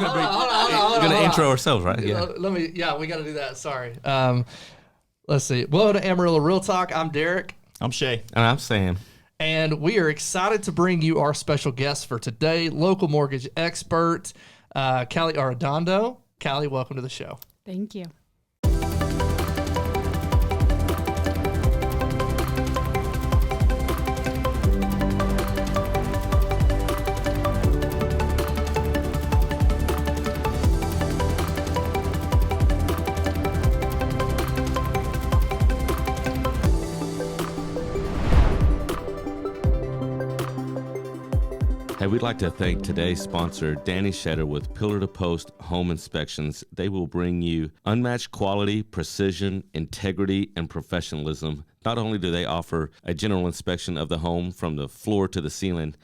We're gonna intro ourselves, right? Yeah. We got to do that. Sorry. Let's see. Welcome to Amarillo Real Talk. I'm Derek. I'm Shaye. And I'm Sam. And we are excited to bring you our special guest for today, local mortgage expert, Callie Arredondo. Callie, welcome to the show. Thank you. Hey, we'd like to thank today's sponsor, Danny Shetter with Pillar to Post Home Inspections. They will bring you unmatched quality, precision, integrity, and professionalism. Not only do they offer a general inspection of the home from the floor to the ceiling,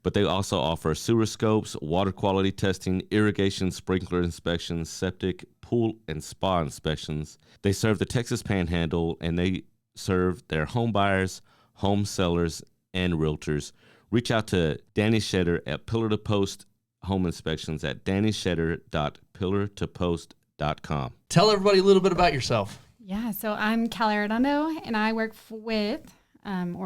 but they also offer sewer scopes, water quality testing, irrigation sprinkler inspections, septic, pool, and spa inspections. They serve the Texas Panhandle, and they serve their home buyers, home sellers, and realtors. Reach out to Danny Shetter at Pillar to Post Home Inspections at dannyshetter.pillartopost.com. Tell everybody a little bit about yourself. Yeah, so I'm Callie Arredondo, and I work with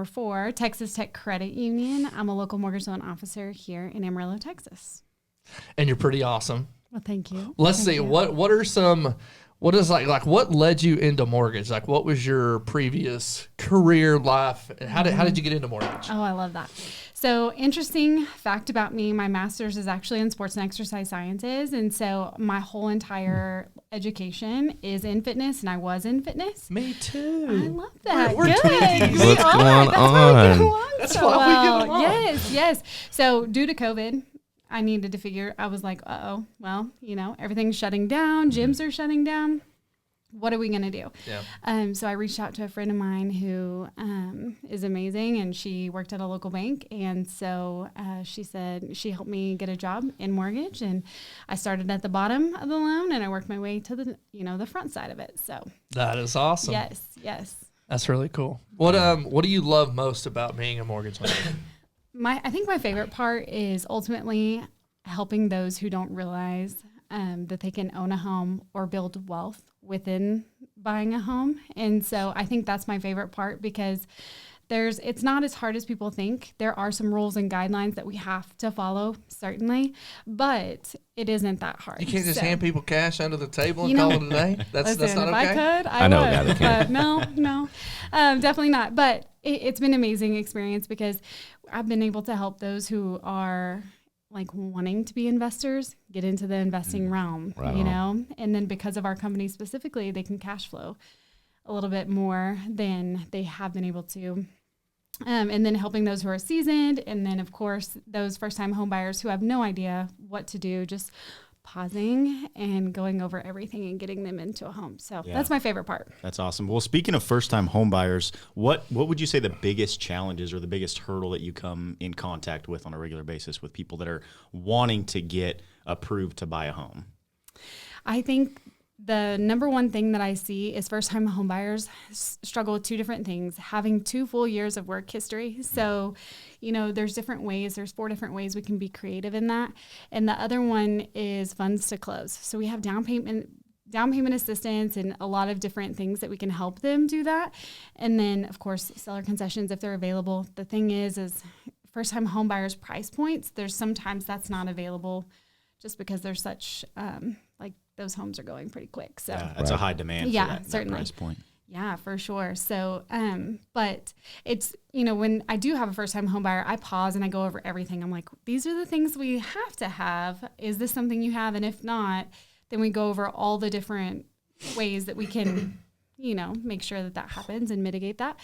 for Texas Tech Credit Union. I'm a local mortgage loan officer here in Amarillo, Texas. And you're pretty awesome. Well, thank you. Let's see. What led you into mortgage? Like, what was your previous career life? How did you get into mortgage? Oh, I love that. So, interesting fact about me, my master's is actually in sports and exercise sciences. And so my whole entire education is in fitness, and I was in fitness. Me too. I love that. We're Good. twinsies. We What's are. going That's why we get on? along That's so why we get well. along. Yes. So due to COVID, I needed to figure, I was like, everything's shutting down. Gyms are shutting down. What are we going to do? Yeah. So I reached out to a friend of mine who is amazing, and she worked at a local bank. And so she said she helped me get a job in mortgage, and I started at the bottom of the loan, and I worked my way to the front side of it. So That is awesome. yes. That's really cool. What do you love most about being a mortgage lender? I think my favorite part is ultimately helping those who don't realize that they can own a home or build wealth within buying a home. And so I think that's my favorite part, because it's not as hard as people think. There are some rules and guidelines that we have to follow, certainly, but it isn't that hard. You can't just hand people cash under the table and You know, call it a day? That's Listen, not if okay? I could, I know a guy would. that can. But no, definitely not. But it's been an amazing experience, because I've been able to help those who are like wanting to be investors get into the investing realm, Right you on. know, and then because of our company specifically, they can cash flow a little bit more than they have been able to. And then helping those who are seasoned, and then of course those first-time home buyers who have no idea what to do, just pausing and going over everything and getting them into a home. So that's my favorite part. That's awesome. Well, speaking of first-time home buyers, what would you say the biggest challenges or the biggest hurdle that you come in contact with on a regular basis with people that are wanting to get approved to buy a home? I think the number one thing that I see is first-time home buyers struggle with two different things: having 2 full years of work history. So, there's different ways. There's 4 different ways we can be creative in that. And the other one is funds to close. So we have down payment assistance and a lot of different things that we can help them do that. And then, of course, seller concessions if they're available. The thing is first-time home buyers price points, there's sometimes that's not available just because there's such those homes are going pretty quick. So That's a high demand for that certainly. price point. Yeah, for sure. So, but it's, when I do have a first time home buyer, I pause and I go over everything. I'm like, these are the things we have to have. Is this something you have? And if not, then we go over all the different ways that we can, make sure that happens and mitigate that.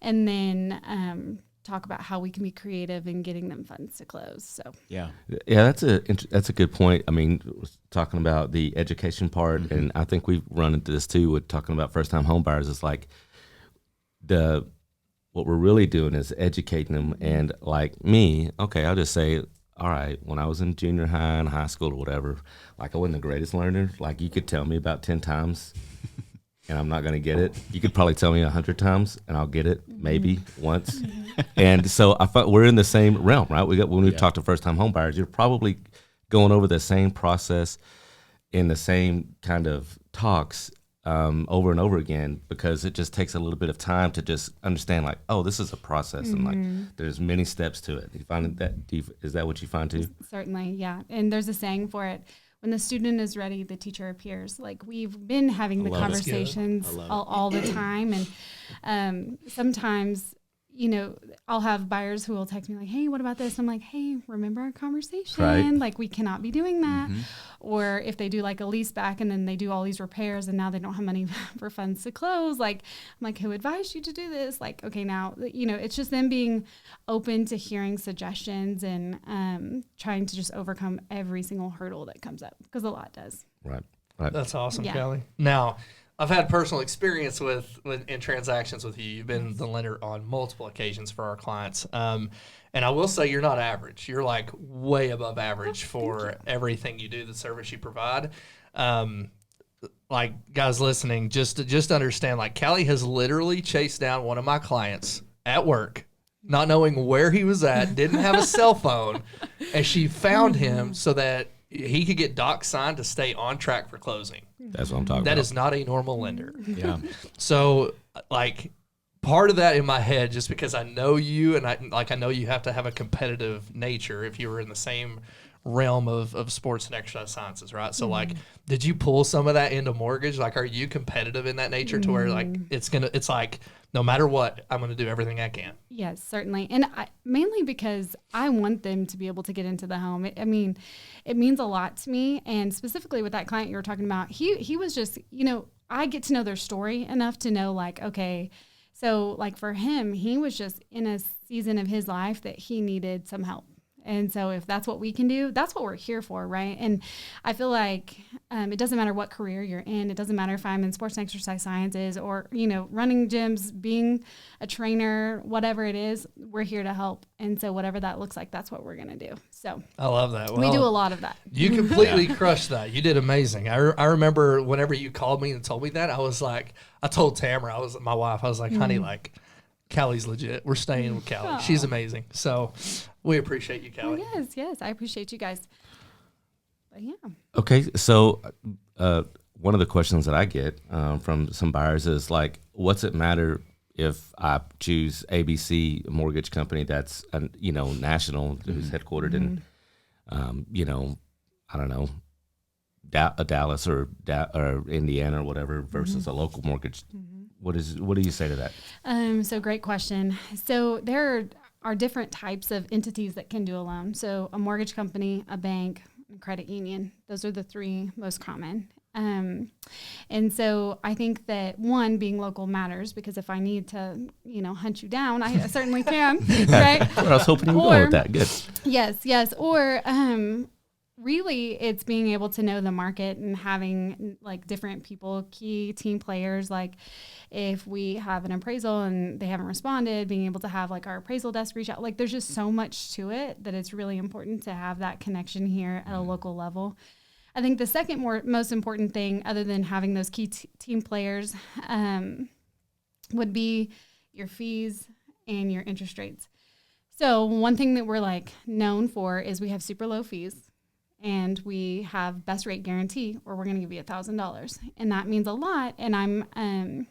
And then, talk about how we can be creative in getting them funds to close. So Yeah, that's a good point. I mean, talking about the education part, and I think we've run into this too with talking about first time home buyers. It's like what we're really doing is educating them. And like me, okay, I'll just say, all right, when I was in junior high and high school or whatever, like I wasn't the greatest learner. Like you could tell me about 10 times and I'm not going to get it. You could probably tell me 100 times and I'll get it maybe once. And so I thought we're in the same realm, right? When we talk to first time home buyers, you're probably going over the same process in the same kind of talks over and over again, because it just takes a little bit of time to just understand, like, oh, this is a process, and like there's many steps to it. You find that? Is that what you find too? Certainly, yeah. And there's a saying for it: when the student is ready, the teacher appears. Like, we've been having the conversations all the time, and sometimes, you know, I'll have buyers who will text me like, hey, what about this? I'm like, hey, remember our conversation? Right. Like, we cannot be doing that. Or if they do like a lease back and then they do all these repairs and now they don't have money for funds to close, like, I'm like, who advised you to do this? Like, okay, now, you know, it's just them being open to hearing suggestions and trying to just overcome every single hurdle that comes up, because a lot does. Right. That's awesome, Yeah. Kelly. Now, I've had personal experience with in transactions with you. You've been the lender on multiple occasions for our clients. And I will say you're not average. You're like way above average for everything you do, the service you provide. Like, guys listening, just understand, like, Callie has literally chased down one of my clients at work, not knowing where he was at, didn't have a cell phone, and she found him so that he could get doc signed to stay on track for closing. That's what I'm talking That about. is not a normal lender. Yeah. So, like, part of that in my head, just because I know you, and I know you have to have a competitive nature if you were in the same realm of sports and exercise sciences, right? So, like, did you pull some of that into mortgage? Like, are you competitive in that nature to where, like, it's like, no matter what, I'm going to do everything I can? Yes, certainly. And mainly because I want them to be able to get into the home. I mean, it means a lot to me. And specifically with that client you were talking about, he was just, you know, I get to know their story enough to know, like, okay, so like for him, he was just in a season of his life that he needed some help. And so if that's what we can do, that's what we're here for, right? And I feel like it doesn't matter what career you're in. It doesn't matter if I'm in sports and exercise sciences or, you know, running gyms, being a trainer, whatever it is, we're here to help. And so whatever that looks like, that's what we're going to do. So I love that. we do a lot of that. You completely crushed that. You did amazing. I remember whenever you called me and told me that, I was like, I told Tamara, my wife, I was like, honey, like, Callie's legit. We're staying with Callie. She's amazing. So we appreciate you, Callie. Oh, yes. I appreciate you guys. But yeah. Okay, so one of the questions that I get from some buyers is like, what's it matter if I choose ABC Mortgage Company that's national, who's headquartered in I don't know, Dallas or Indiana or whatever versus a local mortgage? What do you say to that? So great question. So there are different types of entities that can do a loan. So a mortgage company, a bank, a credit union. Those are the three most common. And so I think that one, being local matters, because if I need to, hunt you down, I certainly can, right? I was hoping you were going with that. Good. Yes. Or really, it's being able to know the market and having like different people, key team players. Like if we have an appraisal and they haven't responded, being able to have like our appraisal desk reach out. Like there's just so much to it that it's really important to have that connection here at a local level. I think the second most important thing, other than having those key team players, would be your fees and your interest rates. So one thing that we're like known for is we have super low fees. And we have best rate guarantee, or we're going to give you $1,000. And that means a lot. And I'm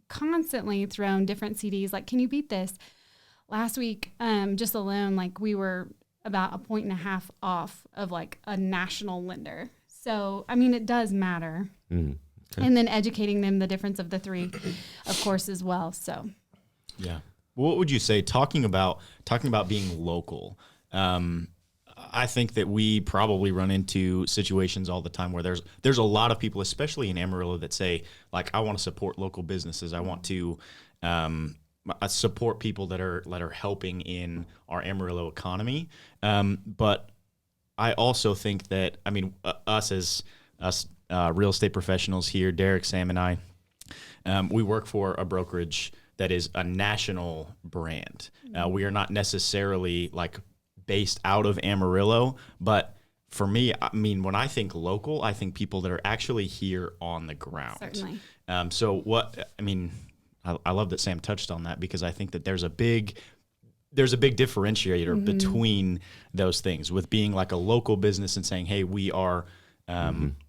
constantly thrown different CDs. Like, can you beat this? Last week, just alone, like we were about 1.5 points off of like a national lender. So, I mean, it does matter. Okay. And then educating them the difference of the three, of course, as well. So, yeah. What would you say, talking about being local? I think that we probably run into situations all the time where there's a lot of people, especially in Amarillo, that say, like, I want to support local businesses. I want to support people that are helping in our Amarillo economy. But I also think that, I mean, us real estate professionals here, Derek, Sam, and I, we work for a brokerage that is a national brand. We are not necessarily like based out of Amarillo, but for me, I mean, when I think local, I think people that are actually here on the ground. certainly. I love that Sam touched on that, because I think that there's a big there's a big differentiator between those things, with being like a local business and saying, hey, we are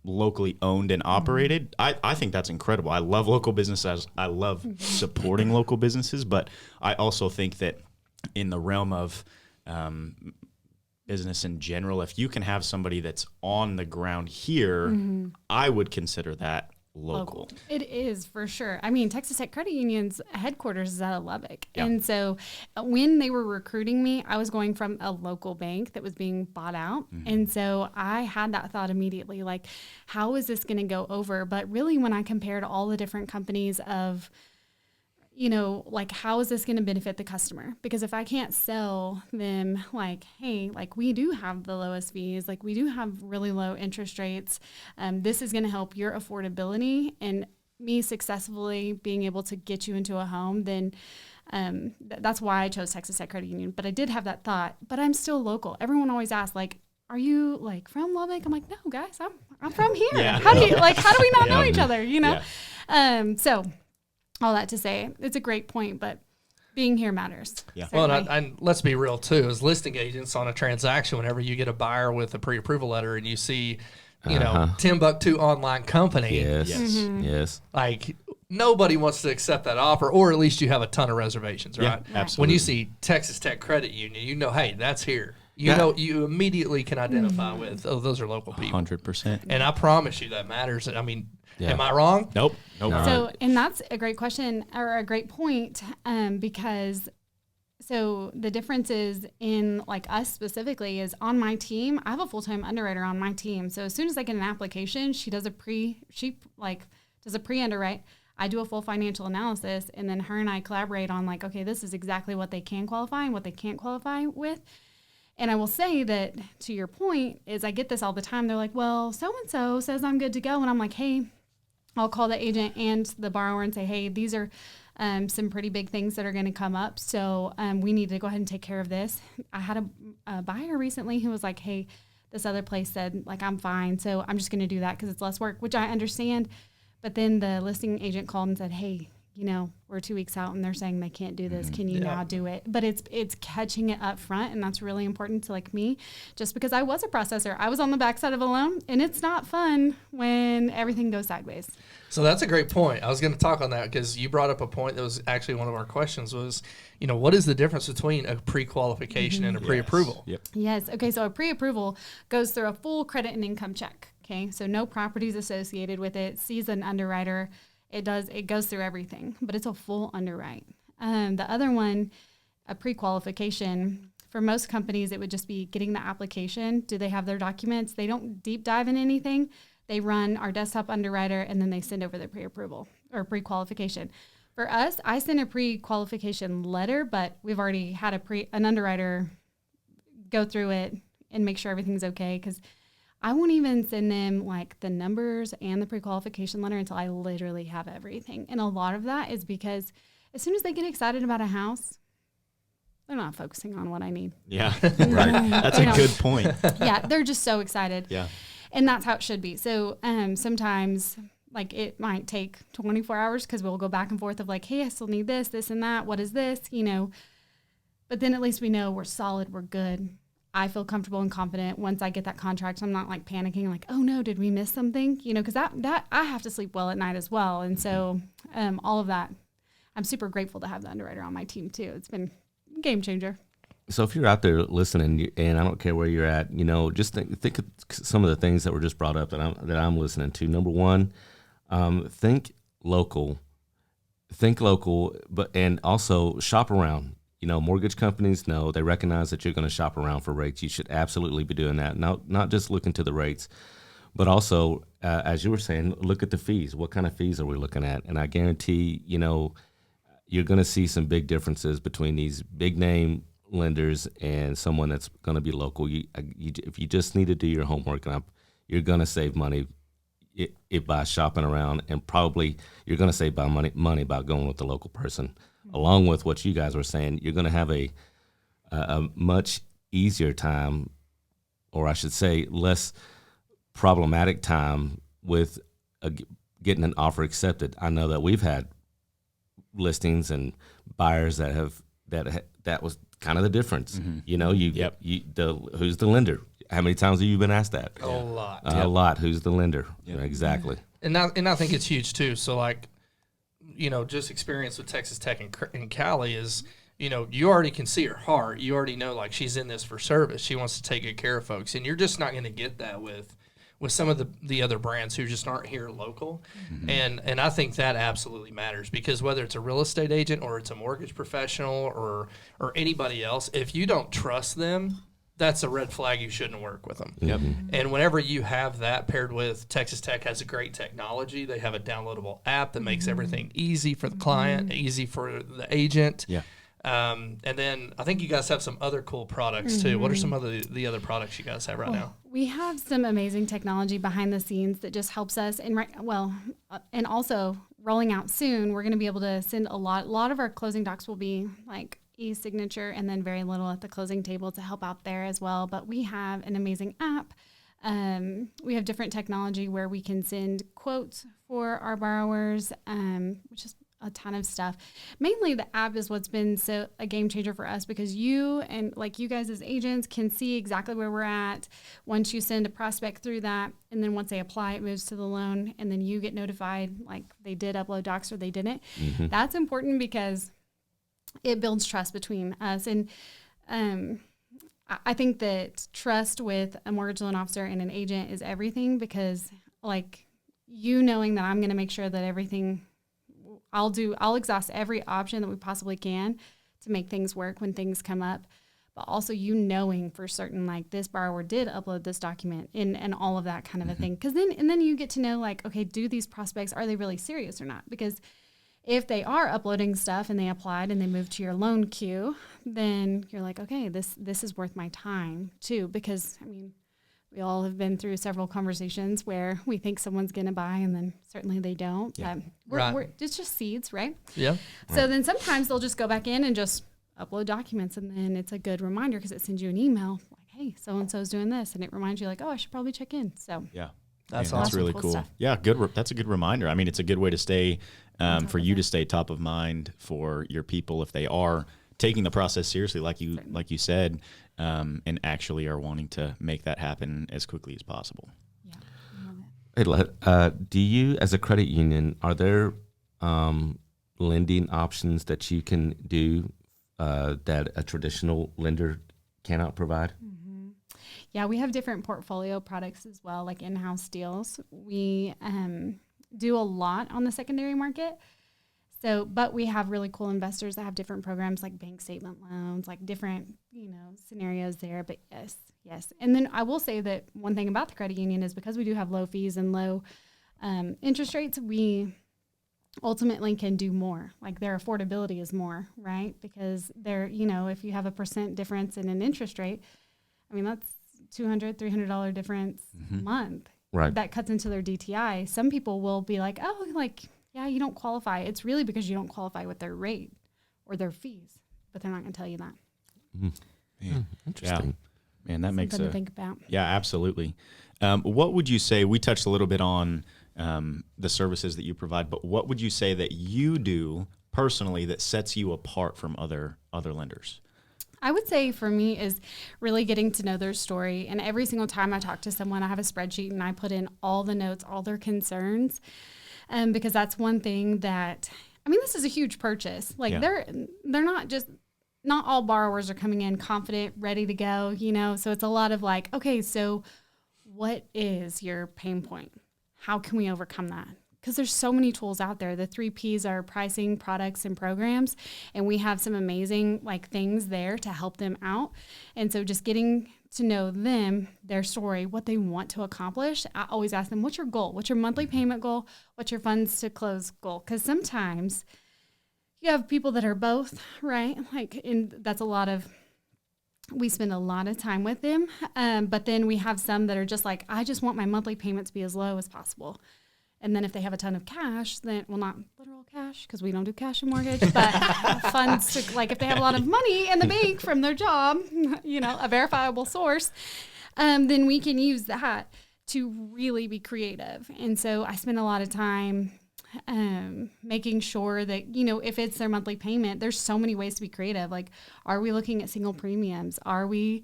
locally owned and operated. I think that's incredible. I love local businesses. I love supporting local businesses, but I also think that in the realm of business in general, if you can have somebody that's on the ground here, I would consider that local. It is, for sure. I mean, Texas Tech Credit Union's headquarters is out of Lubbock. Yeah. And so when they were recruiting me, I was going from a local bank that was being bought out. And so I had that thought immediately, like, how is this going to go over? But really, when I compared all the different companies of, you know, like, how is this going to benefit the customer? Because if I can't sell them, like, hey, like, we do have the lowest fees, like, we do have really low interest rates, this is going to help your affordability and me successfully being able to get you into a home, then that's why I chose Texas Tech Credit Union. But I did have that thought, but I'm still local. Everyone always asks, like, are you, like, from Lubbock? I'm like, no, guys, I'm from here. Yeah. How do we not know each other, you know? So all that to say, it's a great point, but being here matters. Yeah. Well, and let's be real too. As listing agents on a transaction, whenever you get a buyer with a pre-approval letter and you see, you know, Timbuktu online company, Yes. like, nobody wants to accept that offer, or at least you have a ton of reservations, right? Absolutely. When you see Texas Tech Credit Union, you know, hey, that's here. You know, you immediately can identify with, oh, those are local people. 100%. And I promise you that matters. I mean, Yeah. am I wrong? Nope. So, and that's a great question, or a great point, because so the difference is in, like, us specifically is on my team. I have a full-time underwriter on my team. So as soon as I get an application, she does a pre-underwrite. I do a full financial analysis, and then her and I collaborate on, like, okay, this is exactly what they can qualify and what they can't qualify with. And I will say that, to your point, is I get this all the time. They're like, well, so-and-so says I'm good to go. And I'm like, hey, I'll call the agent and the borrower and say, hey, these are some pretty big things that are going to come up. So we need to go ahead and take care of this. I had a buyer recently who was like, hey, this other place said, like, I'm fine. So I'm just going to do that because it's less work, which I understand. But then the listing agent called and said, hey, you know, we're 2 weeks out and they're saying they can't do this. Can you now do it? But it's catching it up front, and that's really important to, like, me, just because I was a processor. I was on the backside of a loan, and it's not fun when everything goes sideways. So that's a great point. I was going to talk on that because you brought up a point that was actually one of our questions was, you know, what is the difference between a pre-qualification and a pre-approval? Yep. Yes. Okay. So a pre-approval goes through a full credit and income check. Okay. So no properties associated with it. Sees an underwriter. It goes through everything, but it's a full underwrite. The other one, a pre-qualification, for most companies, it would just be getting the application. Do they have their documents? They don't deep dive in anything. They run our desktop underwriter, and then they send over the pre-approval or pre-qualification. For us, I send a pre-qualification letter, but we've already had an underwriter go through it and make sure everything's okay, because I won't even send them, like, the numbers and the pre-qualification letter until I literally have everything. And a lot of that is because as soon as they get excited about a house, they're not focusing on what I need. Yeah. Right. That's a good point. Yeah, they're just so excited. Yeah. And that's how it should be. So sometimes, like, it might take 24 hours because we'll go back and forth of, like, hey, I still need this, this, and that. What is this? You know, but then at least we know we're solid, we're good. I feel comfortable and confident once I get that contract. I'm not, like, panicking, like, oh no, did we miss something? You know, because that I have to sleep well at night as well. And so all of that, I'm super grateful to have the underwriter on my team too. It's been a game changer. So if you're out there listening, and I don't care where you're at, you know, just think of some of the things that were just brought up that I'm listening to. Number one, think local, but and also shop around. You know, mortgage companies know, they recognize that you're going to shop around for rates. You should absolutely be doing that. Not just looking to the rates, but also, as you were saying, look at the fees. What kind of fees are we looking at? And I guarantee, you know, you're going to see some big differences between these big name lenders and someone that's going to be local. If you just need to do your homework, you're going to save money by shopping around, and probably you're going to save money by going with the local person. Along with what you guys were saying, you're going to have a much easier time, or I should say less problematic time with getting an offer accepted. I know that we've had listings and buyers that kind of the difference. You know, Yep. Who's the lender? How many times have you been asked that? A lot. A lot. Who's the lender? Exactly. And I think it's huge too. So like, you know, just experience with Texas Tech and Cali is, you know, you already can see her heart. You already know like she's in this for service. She wants to take good care of folks, and you're just not going to get that with some of the other brands who just aren't here local. And I think that absolutely matters, because whether it's a real estate agent or it's a mortgage professional or anybody else, if you don't trust them, that's a red flag. You shouldn't work with them. Yep. And whenever you have that paired with Texas Tech has a great technology, they have a downloadable app that makes everything easy for the client, easy for the agent. Yeah. And then I think you guys have some other cool products too. What are some of the other products you guys have right now? We have some amazing technology behind the scenes that just helps us. And and also rolling out soon, we're going to be able to send a lot of our closing docs will be like e-signature, and then very little at the closing table to help out there as well. But we have an amazing app. We have different technology where we can send quotes for our borrowers, which is a ton of stuff. Mainly the app is what's been a game changer for us, because you guys as agents can see exactly where we're at once you send a prospect through that, and then once they apply, it moves to the loan, and then you get notified like they did upload docs or they didn't. That's important because it builds trust between us. And I think that trust with a mortgage loan officer and an agent is everything, because like you knowing that I'm going to make sure that everything I'll exhaust every option that we possibly can to make things work when things come up. But also you knowing for certain, like this borrower did upload this document and all of that kind of a thing. Because then you get to know like, okay, do these prospects, are they really serious or not? Because if they are uploading stuff and they applied and they moved to your loan queue, then you're like, okay, this is worth my time too. Because I mean, we all have been through several conversations where we think someone's going to buy and then certainly they don't. Yeah. But it's just seeds, right? Yeah. So then sometimes they'll just go back in and just upload documents, and then it's a good reminder because it sends you an email like, hey, so-and-so's doing this, and it reminds you like, oh, I should probably check in. So Yeah. That's That's awesome. really Cool cool. stuff. Yeah, good. That's a good reminder. I mean, it's a good way to stay, for you to stay top of mind for your people if they are taking the process seriously, like you said, and actually are wanting to make that happen as quickly as possible. yeah, I love it. Hey, do you, as a credit union, are there lending options that you can do that a traditional lender cannot provide? Yeah, we have different portfolio products as well, like in-house deals. We do a lot on the secondary market. So, but we have really cool investors that have different programs like bank statement loans, like different, scenarios there. But yes. And then I will say that one thing about the credit union is because we do have low fees and low interest rates, we ultimately can do more. Like their affordability is more, right? Because they're, if you have a % difference in an interest rate, I mean, that's $200, $300 difference a month. Right. That cuts into their DTI. Some people will be like, oh, like, yeah, you don't qualify. It's really because you don't qualify with their rate or their fees, but they're not going to tell you that. Interesting. Yeah. Man, that makes Something to think about. Yeah, absolutely. What would you say, we touched a little bit on the services that you provide, but what would you say that you do personally that sets you apart from other lenders? I would say for me is really getting to know their story. And every single time I talk to someone, I have a spreadsheet and I put in all the notes, all their concerns, because that's one thing that, I mean, this is a huge purchase. Like they're not all borrowers are coming in confident, ready to go, so it's a lot of like, okay, so what is your pain point? How can we overcome that? Because there's so many tools out there. The 3 Ps are pricing, products, and programs. And we have some amazing things there to help them out. And so just getting to know them, their story, what they want to accomplish. I always ask them, what's your goal? What's your monthly payment goal? What's your funds to close goal? Because sometimes you have people that are both, right? That's we spend a lot of time with them. But then we have some that are just like, I just want my monthly payment to be as low as possible. And then if they have a ton of cash, then, well, not literal cash because we don't do cash and mortgage, but funds to, if they have a lot of money in the bank from their job, a verifiable source, then we can use that to really be creative. And so I spend a lot of time making sure that, you know, if it's their monthly payment, there's so many ways to be creative. Like, are we looking at single premiums? Are we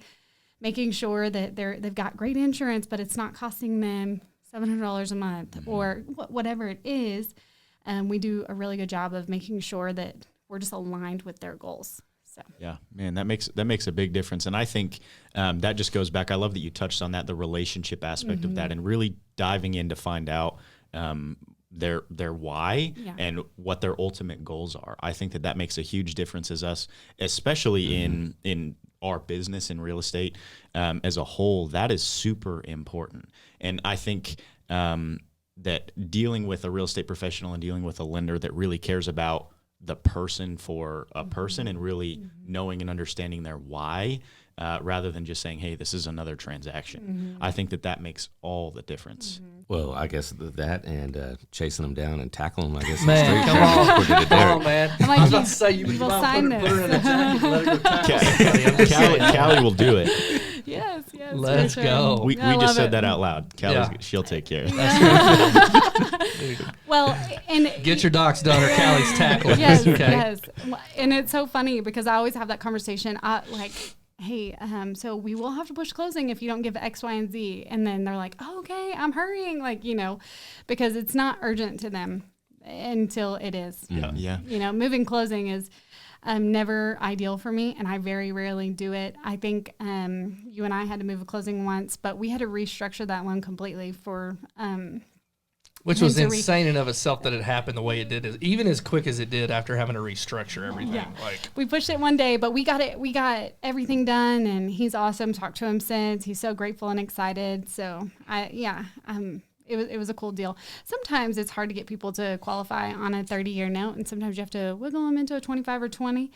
making sure that they've got great insurance, but it's not costing them $700 a month or whatever it is? We do a really good job of making sure that we're just aligned with their goals. So. Yeah, man, that makes a big difference. And I think that just goes back. I love that you touched on that, the relationship aspect of that, and really diving in to find out their why and what their ultimate goals are. I think that makes a huge difference as us, especially in our business in real estate as a whole. That is super important. And I think that dealing with a real estate professional and dealing with a lender that really cares about the person for a person and really knowing and understanding their why, rather than just saying, hey, this is another transaction. I think that makes all the difference. Well, I guess that and chasing them down and tackling them, I guess. Man, come on, man. I'm like, I was about to say, you will might sign put this. her in a jacket and let her go tackle. Callie will do it. Yes. Let's for sure. go. We I just love said it. that out loud. She'll take care of it. Well, and Get your docs done or Callie's tackling. yes, Okay. yes. And it's so funny because I always have that conversation. Hey, so we will have to push closing if you don't give X, Y, and Z. And then they're like, oh, okay, I'm hurrying. Like, you know, because it's not urgent to them until it is. Yeah. You know, moving closing is never ideal for me, and I very rarely do it. I think you and I had to move a closing once, but we had to restructure that loan completely for which was insane in of itself that it happened the way it did, even as quick as it did after having to restructure everything. Yeah. Like, we pushed it one day, but we got everything done, and he's awesome. Talked to him since. He's so grateful and excited. So it was a cool deal. Sometimes it's hard to get people to qualify on a 30-year note, and sometimes you have to wiggle them into a 25 or 20.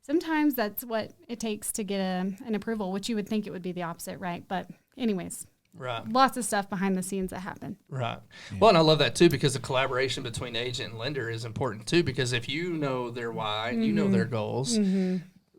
Sometimes that's what it takes to get an approval, which you would think it would be the opposite, right? But anyways, right. lots of stuff behind the scenes that happen. Right. Yeah. Well, and I love that too, because the collaboration between agent and lender is important too, because if you know their why and you know their goals,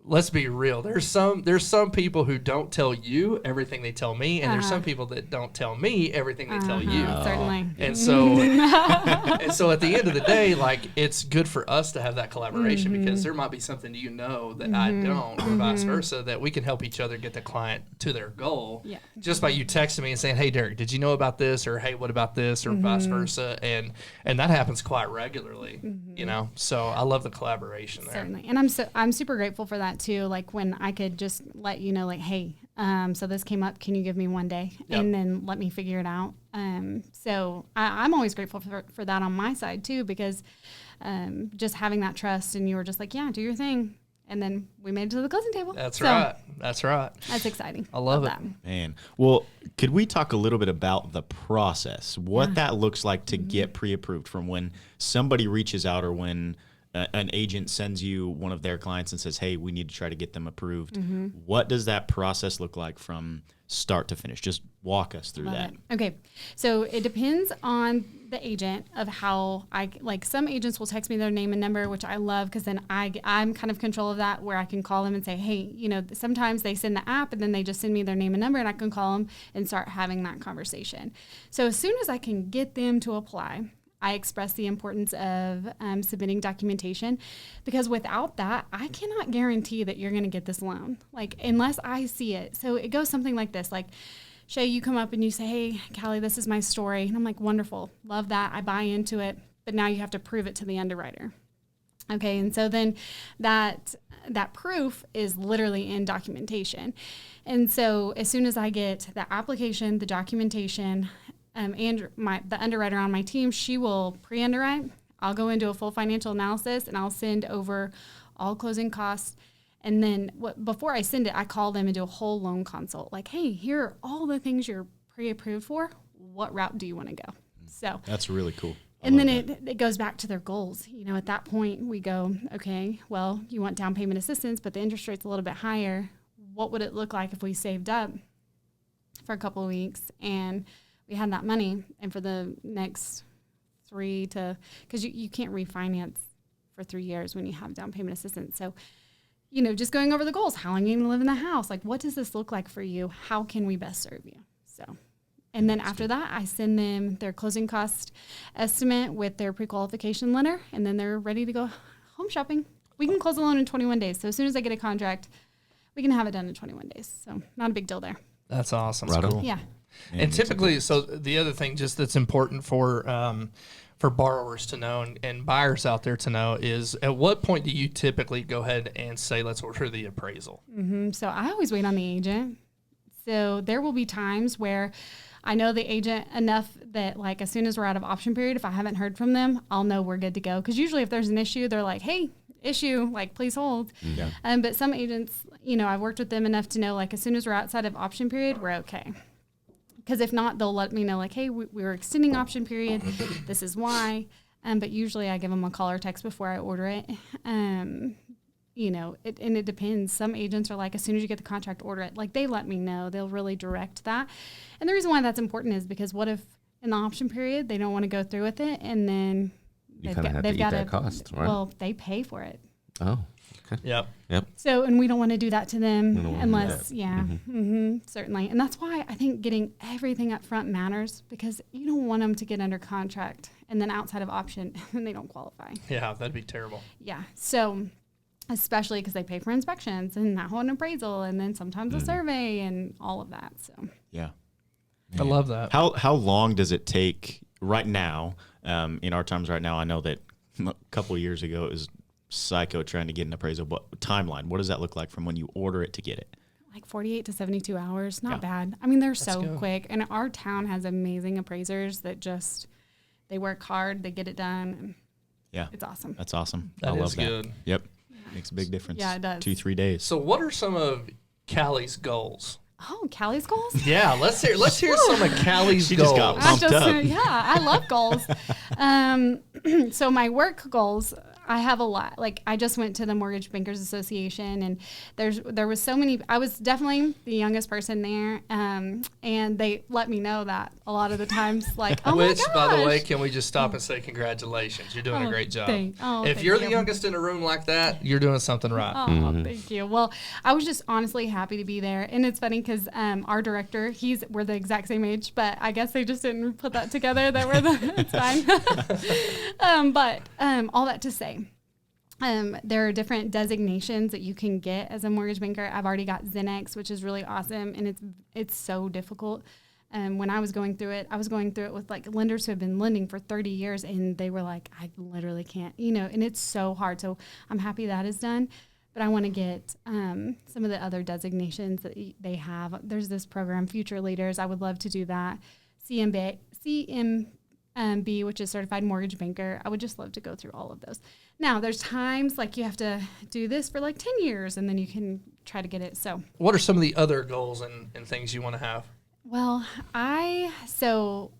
let's be real. There's some people who don't tell you everything they tell me, and there's some people that don't tell me everything they tell you. Certainly. And so at the end of the day, like, it's good for us to have that collaboration because there might be something you know that I don't, or vice versa, that we can help each other get the client to their goal just by you texting me and saying, hey, Derek, did you know about this? Or, hey, what about this? Or vice versa. And that happens quite regularly, you know? So I love the collaboration there. Certainly. And I'm super grateful for that too. Like when I could just let you know, like, hey, so this came up, can you give me one day? Yep. And then let me figure it out. So I'm always grateful for that on my side too, because just having that trust, and you were just like, yeah, do your thing. And then we made it to the closing table. That's So right. That's right. That's exciting. I love it. that. Man. Well, could we talk a little bit about the process, what that looks like to get pre-approved from when somebody reaches out or when an agent sends you one of their clients and says, hey, we need to try to get them approved. What does that process look like from start to finish? Just walk us through that. Okay. So it depends on the agent of how some agents will text me their name and number, which I love, because then I'm kind of control of that, where I can call them and say, hey, you know, sometimes they send the app and then they just send me their name and number, and I can call them and start having that conversation. So as soon as I can get them to apply, I express the importance of submitting documentation, because without that, I cannot guarantee that you're going to get this loan, like, unless I see it. So it goes something like this, like, Shaye, you come up and you say, hey, Callie, this is my story. And I'm like, wonderful. Love that. I buy into it. But now you have to prove it to the underwriter. Okay. And so then that proof is literally in documentation. And so as soon as I get the application, the documentation, and the underwriter on my team, she will pre-underwrite. I'll go into a full financial analysis, and I'll send over all closing costs. And then before I send it, I call them and do a whole loan consult. Like, hey, here are all the things you're pre-approved for. What route do you want to go? So that's really cool. And then it goes back to their goals. You know, at that point we go, okay, well, you want down payment assistance, but the interest rate's a little bit higher. What would it look like if we saved up for a couple of weeks and we had that money, and for the next because you can't refinance for 3 years when you have down payment assistance. So, you know, just going over the goals. How long are you going to live in the house? Like, what does this look like for you? How can we best serve you? So And then after that, I send them their closing cost estimate with their pre-qualification letter, and then they're ready to go home shopping. We can close a loan in 21 days. So as soon as I get a contract, we can have it done in 21 days. So not a big deal there. That's awesome. Right on. Cool. Yeah. And typically, so the other thing just that's important for borrowers to know and buyers out there to know is, at what point do you typically go ahead and say, let's order the appraisal? So I always wait on the agent. So there will be times where I know the agent enough that, like, as soon as we're out of option period, if I haven't heard from them, I'll know we're good to go. Because usually if there's an issue, they're like, hey, issue, like, please hold. Yeah. But some agents, I've worked with them enough to know, like, as soon as we're outside of option period, we're okay. Because if not, they'll let me know, like, hey, we were extending option period. This is why. But usually I give them a call or text before I order it. And it depends. Some agents are like, as soon as you get the contract, order it. Like, they let me know. They'll really direct that. And the reason why that's important is because what if in the option period they don't want to go through with it, and then You kind of have to eat that cost, right? Well, they pay for it. Oh, okay. Yep. So, and we don't want to do that to them We don't wanna do unless, that. certainly. And that's why I think getting everything up front matters, because you don't want them to get under contract and then outside of option and they don't qualify. Yeah, that'd be terrible. Yeah. So, especially because they pay for inspections and that whole appraisal and then sometimes a survey and all of that. So, Yeah. I love that. How long does it take right now, in our times right now? I know that a couple of years ago it was psycho trying to get an appraisal, but timeline, what does that look like from when you order it to get it? like 48 to 72 hours. Not Yeah. bad. I mean, they're so good. quick. And our town has amazing appraisers that just, they work hard, they get it done. And Yeah. it's awesome. That's awesome. That I love is that. good. Yep. Makes a big difference. Yeah, it does. 2-3 days. So what are some of Callie's goals? Oh, Callie's goals? Yeah, let's hear some of Callie's She goals. just got I pumped just, up. yeah, I love goals. So my work goals, I have a lot. Like, I just went to the Mortgage Bankers Association, and there was so many. I was definitely the youngest person there, and they let me know that a lot of the times. Like, oh Which, my gosh. by the way, can we just stop and say congratulations? You're doing a great job. If thank you're the you. youngest in a room like that, you're doing something right. Oh, thank you. Well, I was just honestly happy to be there. And it's funny because our director, we're the exact same age, but I guess they just didn't put that together that it's fine. But all that to say, there are different designations that you can get as a mortgage banker. I've already got Xenex, which is really awesome, and it's so difficult. When I was going through it with like lenders who have been lending for 30 years, and they were like, I literally can't, and it's so hard. So I'm happy that is done, but I want to get some of the other designations that they have. There's this program, Future Leaders. I would love to do that. CMB, which is Certified Mortgage Banker. I would just love to go through all of those. Now, there's times like you have to do this for like 10 years, and then you can try to get it. So What are some of the other goals and things you want to have? well, so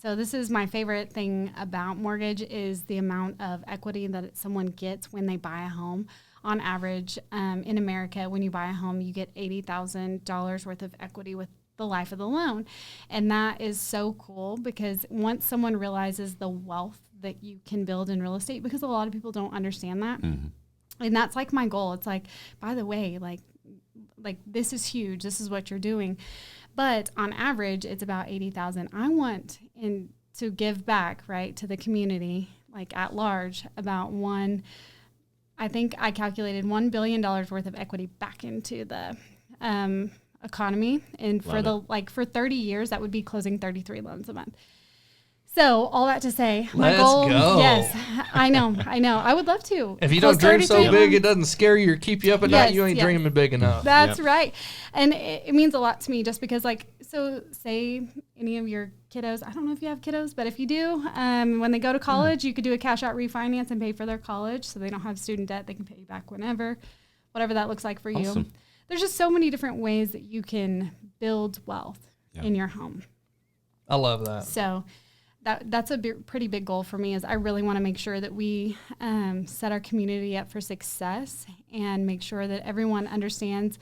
this is my favorite thing about mortgage is the amount of equity that someone gets when they buy a home. On average, in America, when you buy a home, you get $80,000 worth of equity with the life of the loan. And that is so cool because once someone realizes the wealth that you can build in real estate, because a lot of people don't understand that. And that's like my goal. It's like, by the way, like this is huge. This is what you're doing. But on average, it's about 80,000. I want to give back, right, to the community, like at large, about I think I calculated $1 billion worth of equity back into the economy. And for 30 years, that would be closing 33 loans a month. So all that to say, my Let's goal, go. yes, I know. I would love to. If you Close don't dream so 33 big loans. it doesn't scare you or keep you up at night, you ain't yes. dreaming big enough. That's Yep. right. And it means a lot to me just because, like, so say any of your kiddos, I don't know if you have kiddos, but if you do, when they go to college, you could do a cash out refinance and pay for their college so they don't have student debt. They can pay you back whenever, whatever that looks like for you. Awesome. There's just so many different ways that you can build wealth in your home. I love that. So that's a pretty big goal for me is I really want to make sure that we set our community up for success and make sure that everyone understands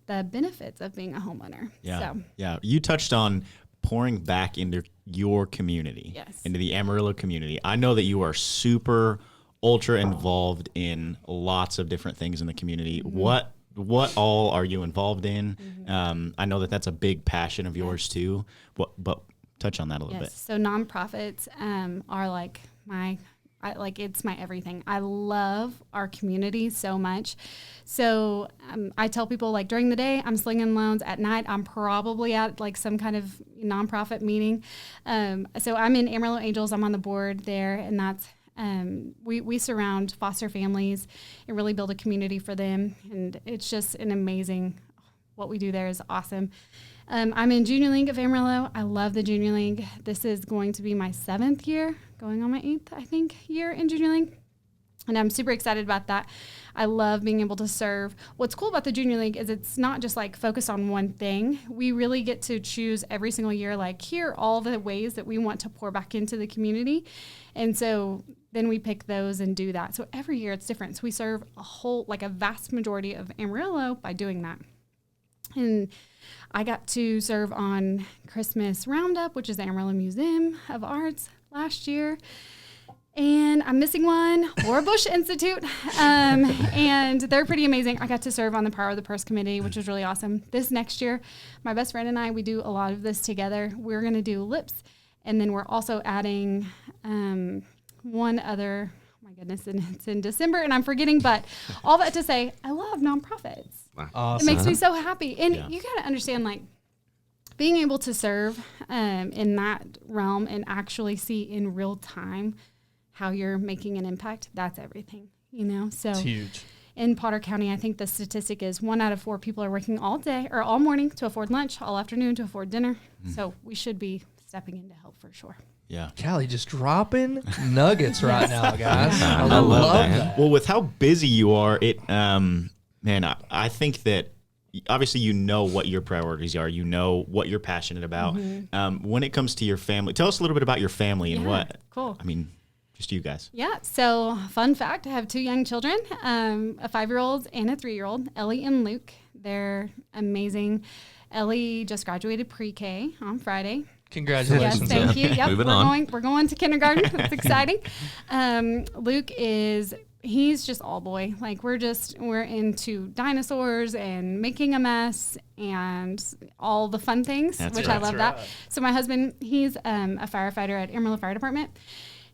the benefits of being a homeowner. Yeah. So, Yeah. You touched on pouring back into your community, Yes. into the Amarillo community. I know that you are super ultra involved in lots of different things in the community. What what all are you involved in? I know that that's a big passion of yours too. But touch on that a little bit. So nonprofits are like it's my everything. I love our community so much. So I tell people, like, during the day, I'm slinging loans. At night, I'm probably at like some kind of nonprofit meeting. So I'm in Amarillo Angels. I'm on the board there, and that's we surround foster families and really build a community for them. And it's just an amazing, what we do there is awesome. I'm in Junior League of Amarillo. I love the Junior League. This is going to be my 7th year, going on my 8th, I think, year in Junior League. And I'm super excited about that. I love being able to serve. What's cool about the Junior League is it's not just like focused on one thing. We really get to choose every single year, like, here are all the ways that we want to pour back into the community. And so then we pick those and do that. So every year it's different. So we serve a vast majority of Amarillo by doing that. And I got to serve on Christmas Roundup, which is the Amarillo Museum of Arts, last year. And I'm missing one, Laura Bush Institute. And they're pretty amazing. I got to serve on the Power of the Purse Committee, which was really awesome. This next year, my best friend and I, we do a lot of this together. We're going to do lips. And then we're also adding one other, oh my goodness, and it's in December and I'm forgetting, but all that to say, I love nonprofits. Awesome. It makes me so happy. And you got to understand, like, being able to serve in that realm and actually see in real time how you're making an impact, that's everything, So It's huge. in Potter County, I think the statistic is 1 out of 4 people are working all day or all morning to afford lunch, all afternoon to afford dinner. So we should be stepping in to help for sure. Yeah. Callie just dropping nuggets right now, guys. I I love love that. that. Well, with how busy you are, I think that obviously you know what your priorities are. You know what you're passionate about. When it comes to your family, tell us a little bit about your family and what. Cool. I mean, just you guys. Yeah. So fun fact, I have 2 young children, a 5-year-old and a 3-year-old, Ellie and Luke. They're amazing. Ellie just graduated pre-K on Friday. Congratulations. Yes, thank you. Yep, Moving on. we're going to kindergarten. It's exciting. Luke he's just all boy. Like, we're into dinosaurs and making a mess and all the fun things, which I love that. So my husband, he's a firefighter at Amarillo Fire Department.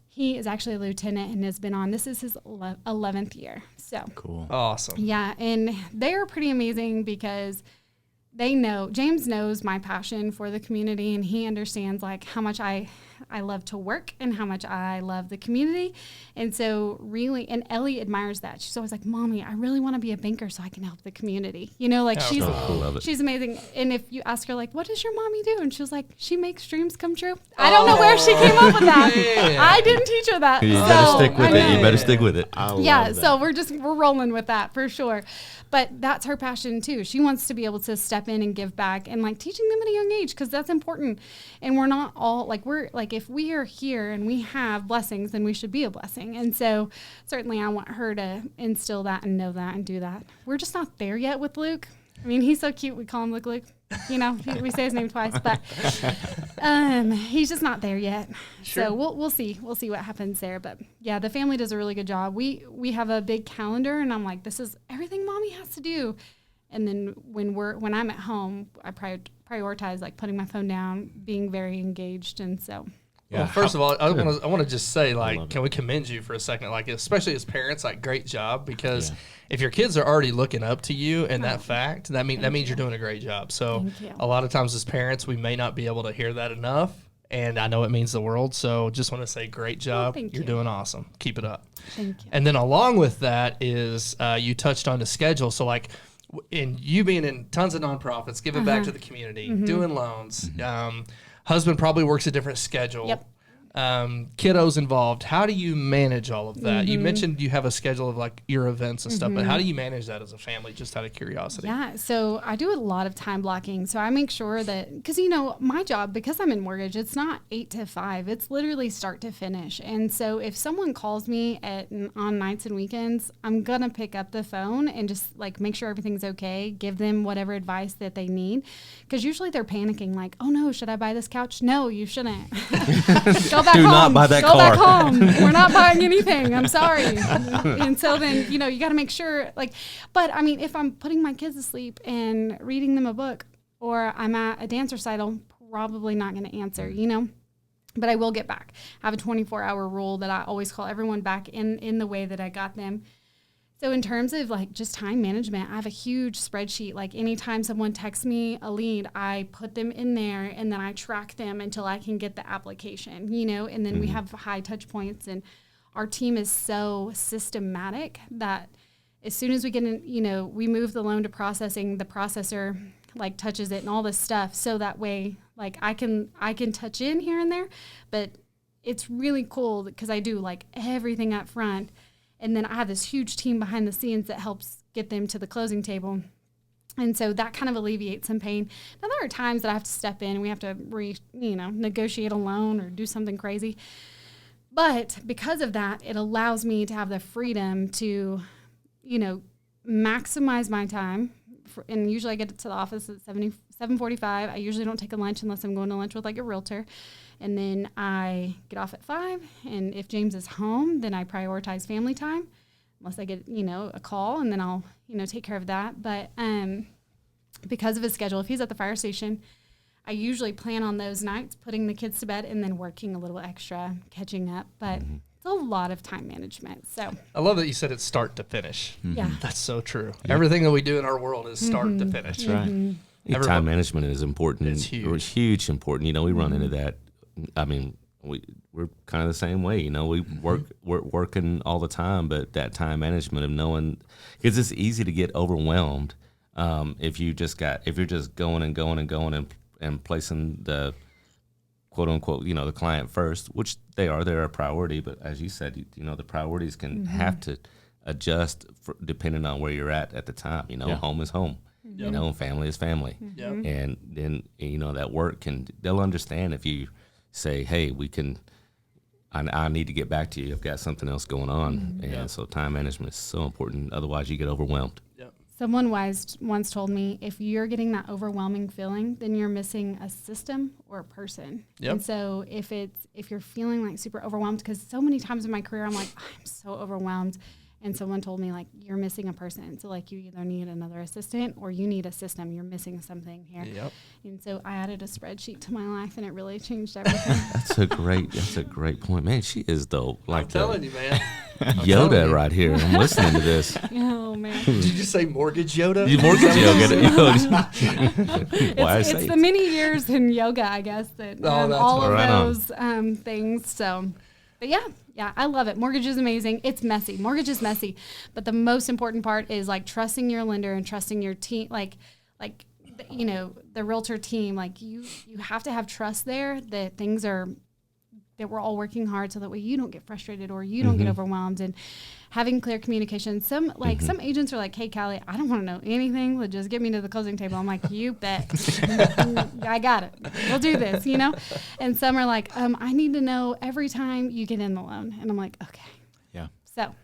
He is actually a lieutenant and has been on, this is his 11th year. So Cool. Awesome. yeah, and they are pretty amazing because James knows my passion for the community, and he understands like how much I love to work and how much I love the community. And so really, and Ellie admires that. She's always like, Mommy, I really want to be a banker so I can help the community. She's love it. she's amazing. And if you ask her like, what does your mommy do? And she was like, she makes dreams come true. I don't know where she came up with that. Man. I didn't teach her that. You So, better stick with I it. You know. better stick with it. I love Yeah, that. so we're rolling with that for sure. But that's her passion too. She wants to be able to step in and give back and like teaching them at a young age, because that's important. And we're not all like, if we are here and we have blessings, then we should be a blessing. And so certainly I want her to instill that and know that and do that. We're just not there yet with Luke. I mean, he's so cute. We call him Luke. We say his name twice, but he's just not there yet. Sure. So we'll see. We'll see what happens there. But yeah, the family does a really good job. We have a big calendar, and I'm like, this is everything Mommy has to do. And then when I'm at home, I prioritize like putting my phone down, being very engaged, and so. Well, first of all, I want to just say, love like, it. can we commend you for a second? Like, especially as parents, like, great job, because if your kids are already looking up to you and that fact, that means you're doing a great job. So Thank you. a lot of times as parents, we may not be able to hear that enough, and I know it means the world. So just want to say, great job. thank You're you. doing awesome. Keep it up. Thank you. And then along with that is you touched on the schedule. So like in you being in tons of nonprofits, giving back to the community, doing loans, husband probably works a different schedule. Yep. Kiddos involved. How do you manage all of that? You mentioned you have a schedule of like your events and stuff, but how do you manage that as a family, just out of curiosity? Yeah, so I do a lot of time blocking. So I make sure that, because my job, because I'm in mortgage, it's not 8 to 5. It's literally start to finish. And so if someone calls me on nights and weekends, I'm gonna pick up the phone and just like make sure everything's okay, give them whatever advice that they need, because usually they're panicking like, oh no, should I buy this couch? No, you shouldn't. Go go back Do home. not buy that go car. back home. We're not buying anything. I'm sorry. And so then, you know, you got to make sure, like, but I mean, if I'm putting my kids to sleep and reading them a book, or I'm at a dance recital, probably not going to answer, you know. But I will get back. I have a 24-hour rule that I always call everyone back in the way that I got them. So in terms of like just time management, I have a huge spreadsheet. Like anytime someone texts me a lead, I put them in there and then I track them until I can get the application, you know, and then we have high touch points, and our team is so systematic that as soon as we get in, you know, we move the loan to processing, the processor like touches it and all this stuff. So that way, like I can touch in here and there, but it's really cool because I do like everything up front. And then I have this huge team behind the scenes that helps get them to the closing table. And so that kind of alleviates some pain. Now, there are times that I have to step in and we have to negotiate a loan or do something crazy. But because of that, it allows me to have the freedom to, you know, maximize my time. And usually I get to the office at 7:45. I usually don't take a lunch unless I'm going to lunch with like a realtor. And then I get off at 5. And if James is home, then I prioritize family time, unless I get, you know, a call, and then I'll, you know, take care of that. But because of his schedule, if he's at the fire station, I usually plan on those nights putting the kids to bed and then working a little extra, catching up. But it's a lot of time management. So I love that you said it's start to finish. yeah. That's so true. Everything that we do in our world is start to finish. That's right. Time management is important. It's huge. Huge important. You know, we run into that. I mean, we're kind of the same way. You know, we're working all the time, but that time management of knowing, because it's easy to get overwhelmed if you're just going and placing the quote unquote, you know, the client first, which they're a priority. But as you said, you know, the priorities can have to adjust depending on where you're at the time. You know, home is home. You know, family is family. And then, you know, that work they'll understand if you say, hey, I need to get back to you. I've got something else going on. And so time management is so important. Otherwise you get overwhelmed. Someone once told me, if you're getting that overwhelming feeling, then you're missing a system or a person. And so if you're feeling like super overwhelmed, because so many times in my career, I'm like, I'm so overwhelmed. And someone told me, like, you're missing a person. So, like, you either need another assistant or you need a system. You're missing something here. And so I added a spreadsheet to my life, and it really changed everything. That's a great point. Man, she is, though, like I'm telling you, man. Yoda right here. I'm listening to this. Oh, man. Did you just say mortgage Yoda? Mortgage It's the many years in yoga, I guess, that all of those things. So, but yeah, I love it. Mortgage is amazing. It's messy. Mortgage is messy. But the most important part is like trusting your lender and trusting your team, like, you know, the realtor team. Like you have to have trust there that that we're all working hard so that way you don't get frustrated or you don't get overwhelmed, and having clear communication. Some agents are like, hey, Callie, I don't want to know anything. But just get me to the closing table. I'm like, you bet. I got it. We'll do this, you know? And some are like, I need to know every time you get in the loan. And I'm like, okay. Yeah. So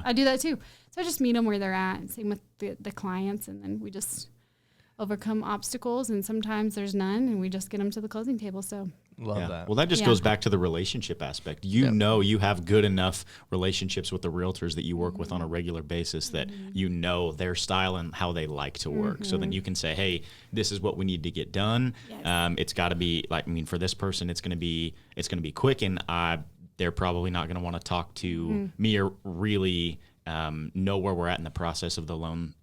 I do that too. So I just meet them where they're at, and same with the clients. And then we just overcome obstacles, and sometimes there's none, and we just get them to the closing table. So love that. Well, that just goes back to the relationship aspect. You know, you have good enough relationships with the realtors that you work with on a regular basis that you know their style and how they like to work. So then you can say, hey, this is what we need to get done. It's got to be like, I mean, for this person, it's going to be quick, and they're probably not going to want to talk to me or really know where we're at in the process of the loan.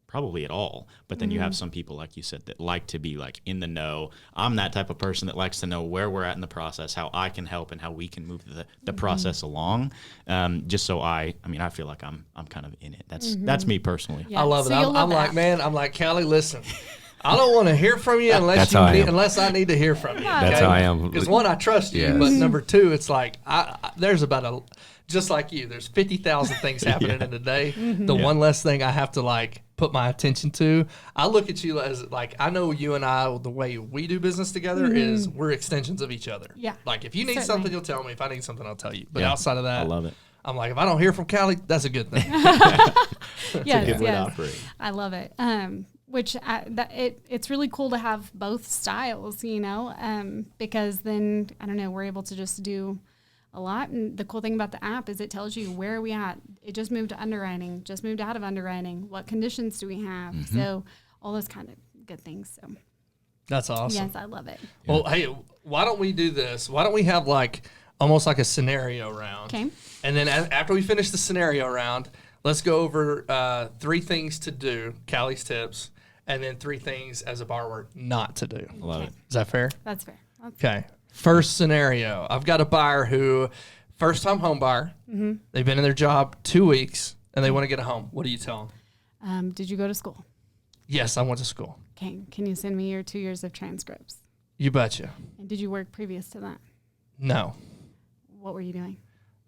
Probably at all. But then you have some people, like you said, that like to be like in the know. I'm that type of person that likes to know where we're at in the process, how I can help, and how we can move the process along. Just so I feel like I'm kind of in it. That's me personally. I love it. I'm like, Callie, listen. I don't want to hear from you unless I need to hear from you. Okay? That's how I am. Because one, I trust you, but number two, it's like there's about just like you, there's 50,000 things happening in a day. The one less thing I have to like put my attention to. I look at you as like, I know you and I, the way we do business together is we're extensions of each other. Yeah. Like if you need something, you'll tell me. If I need something, I'll tell you. But outside of that, I love it. I'm like, if I don't hear from Callie, that's a good thing. Yes, good way to operate. I love it. which it's really cool to have both styles, because then, I don't know, we're able to just do a lot. And the cool thing about the app is it tells you where are we at. It just moved to underwriting, just moved out of underwriting. What conditions do we have? So all those kind of good things. So That's awesome. yes, I love it. Well, hey, why don't we do this? Why don't we have almost like a scenario round? Okay. And then after we finish the scenario round, let's go over 3 things to do, Callie's tips, and then 3 things as a borrower not to do. Love it. Is that fair? That's fair. Okay. First scenario. I've got a buyer who, first-time home buyer. They've been in their job 2 weeks, and they want to get a home. What do you tell them? Did you go to school? Yes, I went to school. Okay. Can you send me your 2 years of transcripts? You betcha. And did you work previous to that? No. What were you doing?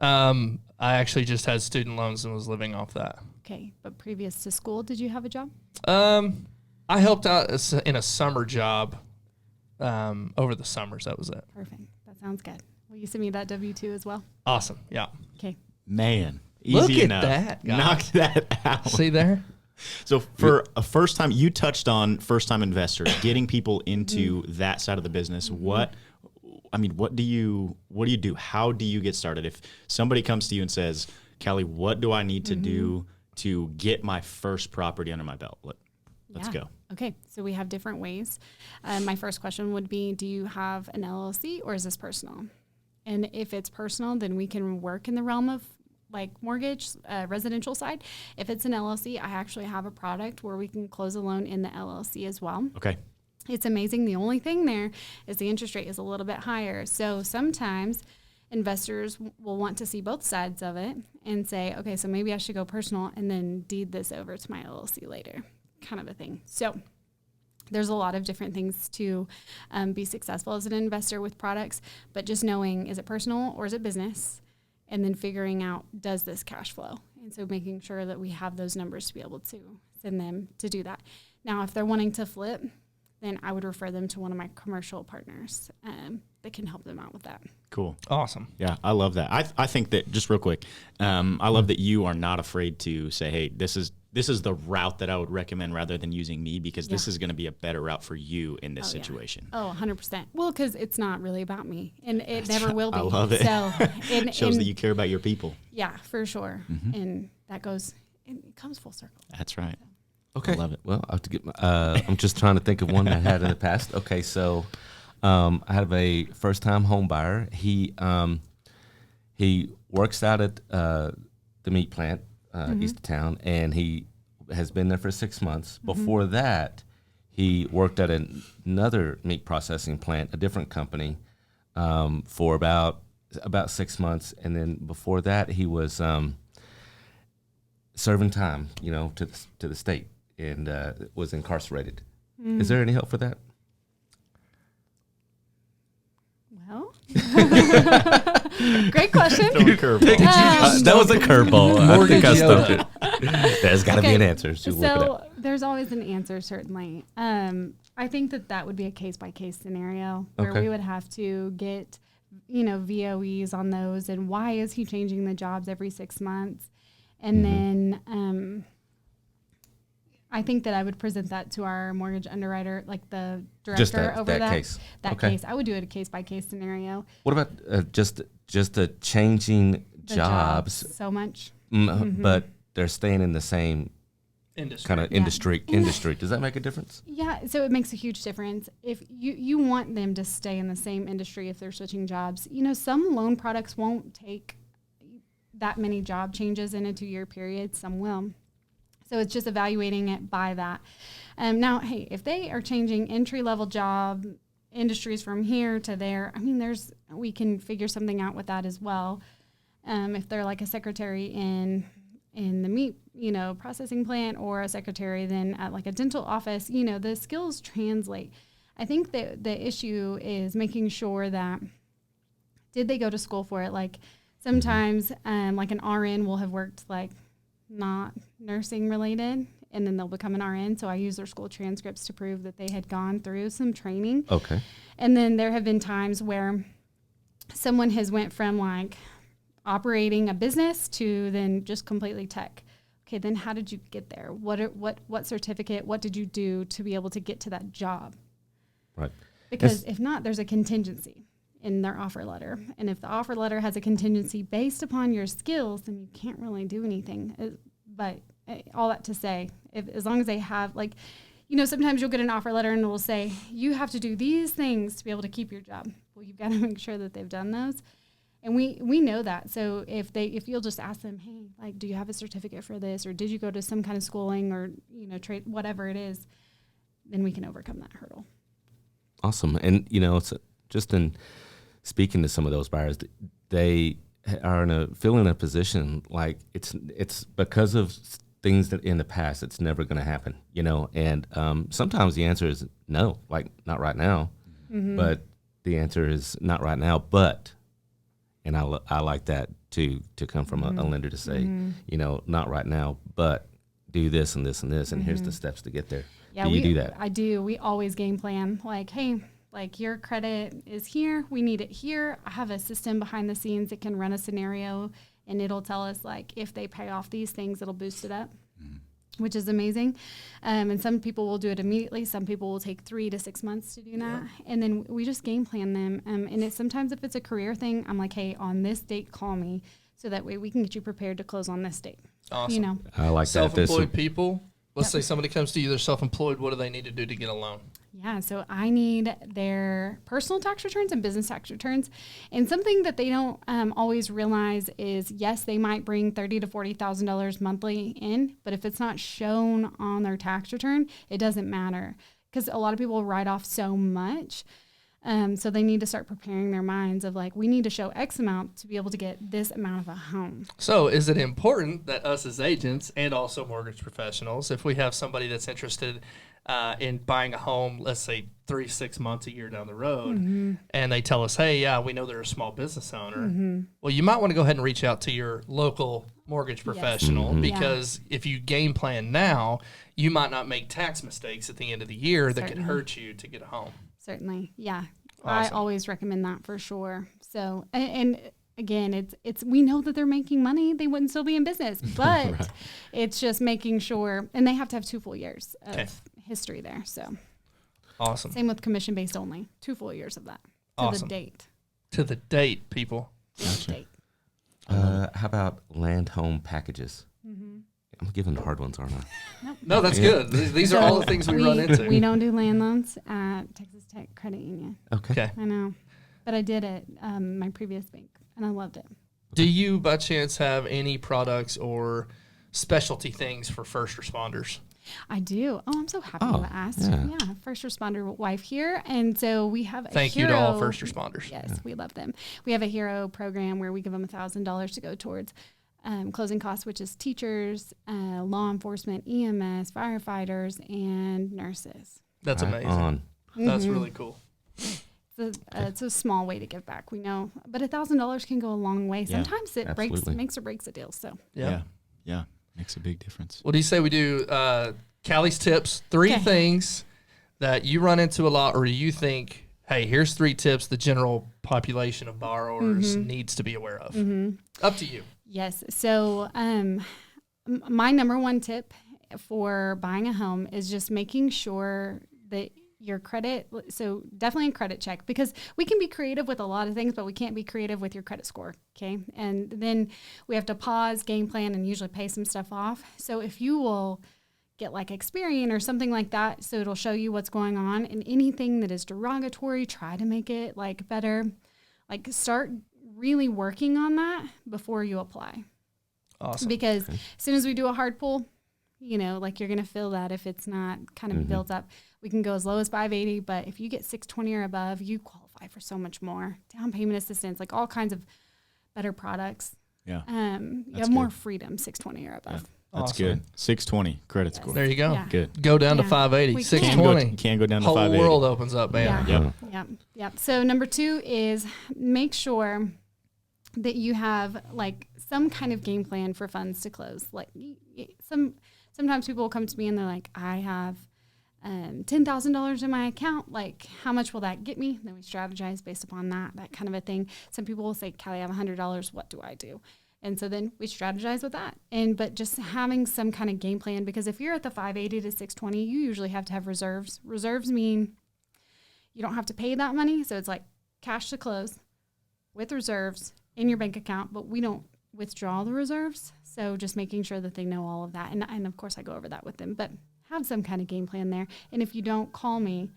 I actually just had student loans and was living off that. Okay. But previous to school, did you have a job? I helped out in a summer job over the summers. That was it. Perfect. That sounds good. Will you send me that W-2 as well? Awesome. Yeah. Okay. Man, easy Look at enough. that, guys. Knock that out. See there? So for a first time, you touched on first time investors, getting people into that side of the business. What do you do? How do you get started? If somebody comes to you and says, Callie, what do I need to do to get my first property under my belt? Let's go. Okay, so we have different ways. My first question would be, do you have an LLC or is this personal? And if it's personal, then we can work in the realm of mortgage, residential side. If it's an LLC, I actually have a product where we can close a loan in the LLC as well. Okay. It's amazing. The only thing there is the interest rate is a little bit higher. So sometimes investors will want to see both sides of it and say, okay, so maybe I should go personal and then deed this over to my LLC later, kind of a thing. So there's a lot of different things to be successful as an investor with products, but just knowing, is it personal or is it business? And then figuring out, does this cash flow? And so making sure that we have those numbers to be able to send them to do that. Now, if they're wanting to flip, then I would refer them to one of my commercial partners that can help them out with that. Cool. Awesome. Yeah, I love that. I think that, just real quick, I love that you are not afraid to say, hey, this is the route that I would recommend rather than using me, because this is going to be a better route for you in this situation. Yeah. Oh, 100%. Well, because it's not really about me, and it never will be. I love it. So It shows that you care about your people. Yeah, for sure. And that it comes full circle. That's right. Okay. I love it. Well, I have to get I'm just trying to think of one I had in the past. Okay, so I have a first-time home buyer. He works out at the meat plant east of town, and he has been there for 6 months. Before that, he worked at another meat processing plant, a different company, for about 6 months, and then before that, he was serving time, to the state, and was incarcerated. Is there any help for that? Well, great question. That was a curveball. I think I stumped it. There's got to be an answer. So we'll look it So up. there's always an answer, certainly. I think that would be a case-by-case scenario where Okay. we would have to get, VOEs on those, and why is he changing the jobs every 6 months? And then I think that I would present that to our mortgage underwriter, like the director Just that over that case. That Okay. case. I would do it a case-by-case scenario. What about just the changing The jobs, so much. but they're staying in the same Industry. kind of industry? Does that make a difference? Yeah, so it makes a huge difference. If you want them to stay in the same industry if they're switching jobs. Some loan products won't take that many job changes in a 2-year period. Some will. So it's just evaluating it by that. Now, hey, if they are changing entry-level job industries from here to there, we can figure something out with that as well. If they're like a secretary in the meat, processing plant, or a secretary then at like a dental office, the skills translate. I think that the issue is making sure that, did they go to school for it? Like sometimes like an RN will have worked like not nursing related, and then they'll become an RN. So I use their school transcripts to prove that they had gone through some training. Okay. And then there have been times where someone has went from like operating a business to then just completely tech. okay, then how did you get there? What certificate, what did you do to be able to get to that job? Right. Because if not, there's a contingency in their offer letter. And if the offer letter has a contingency based upon your skills, then you can't really do anything. But all that to say, as long as they have, like, sometimes you'll get an offer letter and it will say, you have to do these things to be able to keep your job. Well, you've got to make sure that they've done those. And we know that. So if you'll just ask them, hey, like, do you have a certificate for this? Or did you go to some kind of schooling or, trade, whatever it is, then we can overcome that hurdle. Awesome. And, it's just in speaking to some of those buyers, they are feeling a position like it's because of things that in the past, it's never going to happen, and sometimes the answer is no, like not right now, but the answer is not right now, but, and I like that to come from a lender to say, not right now, but do this and this and this, and here's the steps to get there. Yeah, do you do that? I do. We always game plan, like, hey, like, your credit is here, we need it here. I have a system behind the scenes that can run a scenario, and it'll tell us, like, if they pay off these things, it'll boost it up, which is amazing. And some people will do it immediately. Some people will take 3 to 6 months to do that. And then we just game plan them. And sometimes if it's a career thing, I'm like, hey, on this date, call me, so that way we can get you prepared to close on this date. Awesome. I like that. Self-employed people, let's say somebody comes to you, they're self-employed. What do they need to do to get a loan? Yeah, so I need their personal tax returns and business tax returns. And something that they don't always realize is, yes, they might bring $30,000 to $40,000 monthly in, but if it's not shown on their tax return, it doesn't matter, because a lot of people write off so much. So they need to start preparing their minds of, like, we need to show X amount to be able to get this amount of a home. So is it important that us as agents and also mortgage professionals, if we have somebody that's interested in buying a home, let's say 3-6 months, a year down the road, and they tell us, hey, yeah, we know they're a small business owner. Well, you might want to go ahead and reach out to your local mortgage professional, because if you game plan now, you might not make tax mistakes at the end of the year that could hurt you to get a home. Certainly. Yeah. Awesome. I always recommend that for sure. So, and again, it's we know that they're making money. They wouldn't still be in business, but it's just making sure, and they have to have 2 full years of history there. So awesome. Same with commission-based only, 2 full years of that to the date. To the date, people. Gotcha. Date. How about land home packages? I'm giving the hard ones, aren't I? Nope. No, that's good. These are all the things we run into. We don't do land loans at Texas Tech Credit Union. Okay. I know, but I did at my previous bank, and I loved it. Do you, by chance, have any products or specialty things for first responders? I do. Oh, I'm so happy you asked. Yeah, first responder wife here. And so we have a Thank you to all first responders. Yes, we love them. We have a hero program where we give them $1,000 to go towards closing costs, which is teachers, law enforcement, EMS, firefighters, and nurses. That's amazing. That's really cool. It's a small way to give back, we know, but $1,000 can go a long way. Sometimes it makes or breaks a deal. So yeah, makes a big difference. What do you say we do? Callie's tips: 3 things that you run into a lot, or you think, hey, here's 3 tips the general population of borrowers needs to be aware of. Up to you. Yes. So my number 1 tip for buying a home is just making sure that your credit, so definitely a credit check, because we can be creative with a lot of things, but we can't be creative with your credit score. Okay. And then we have to pause, game plan, and usually pay some stuff off. So if you will get like Experian or something like that, so it'll show you what's going on, and anything that is derogatory, try to make it like better, like start really working on that before you apply. Awesome. Because as soon as we do a hard pull, like you're going to feel that if it's not kind of built up. We can go as low as 580, but if you get 620 or above, you qualify for so much more. Down payment assistance, like all kinds of better products. Yeah. You have more freedom, 620 or above. Yeah. That's good. 620 credit score. There you go. Yeah. Good. Go down to 580, 620. Can't go down to Whole 580. world opens up, man. Yep. So number 2 is make sure that you have like some kind of game plan for funds to close. Like sometimes people will come to me and they're like, I have $10,000 in my account. Like, how much will that get me? Then we strategize based upon that kind of a thing. Some people will say, Callie, I have $100. What do I do? And so then we strategize with that. But just having some kind of game plan, because if you're at the 580 to 620, you usually have to have reserves. Reserves mean you don't have to pay that money. So it's like cash to close with reserves in your bank account, but we don't withdraw the reserves. So just making sure that they know all of that. And of course I go over that with them, but have some kind of game plan there. And if you don't, call me,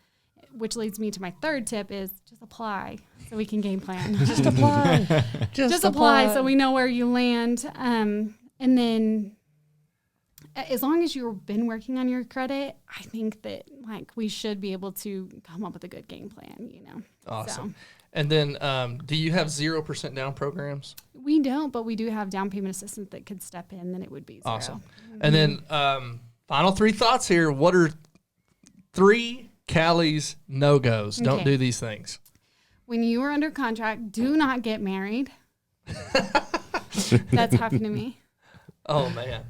which leads me to my third tip is just apply so we can game plan. Just apply. Just apply so we know where you land. And then as long as you've been working on your credit, I think that like we should be able to come up with a good game plan, you know. Awesome. So, and then do you have 0% down programs? we don't, but we do have down payment assistance that could step in, then it would be 0. Awesome. And then final 3 thoughts here. What are 3 Callie's no-goes? Don't Okay. do these things. When you are under contract, do not get married. That's happened to me. Oh, man.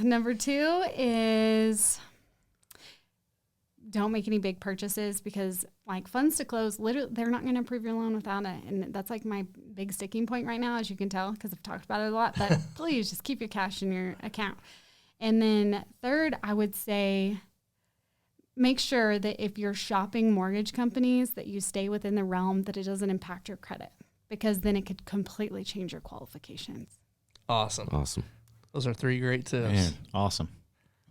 Number 2 is don't make any big purchases because like funds to close, literally they're not going to approve your loan without it. And that's like my big sticking point right now, as you can tell, because I've talked about it a lot, but please just keep your cash in your account. And then third, I would say make sure that if you're shopping mortgage companies that you stay within the realm that it doesn't impact your credit, because then it could completely change your qualifications. Awesome. Those are 3 great tips. Man, awesome.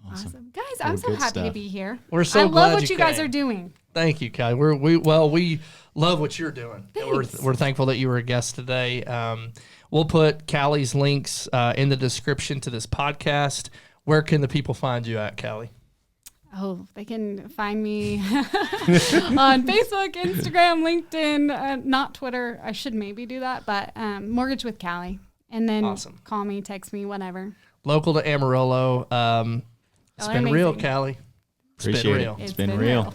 Awesome. Guys, I'm so good happy to stuff. be here. We're so I glad love what you you guys came. are doing. Thank you, Callie. We love what you're doing. And Thanks. we're thankful that you were a guest today. We'll put Callie's links in the description to this podcast. Where can the people find you at, Callie? Oh, they can find me on Facebook, Instagram, LinkedIn, not Twitter. I should maybe do that, but Mortgage with Callie. And then Awesome. call me, text me, whatever. Local to Amarillo. It's been real, amazing. Callie. It's been Appreciate real. it. It's been real. real.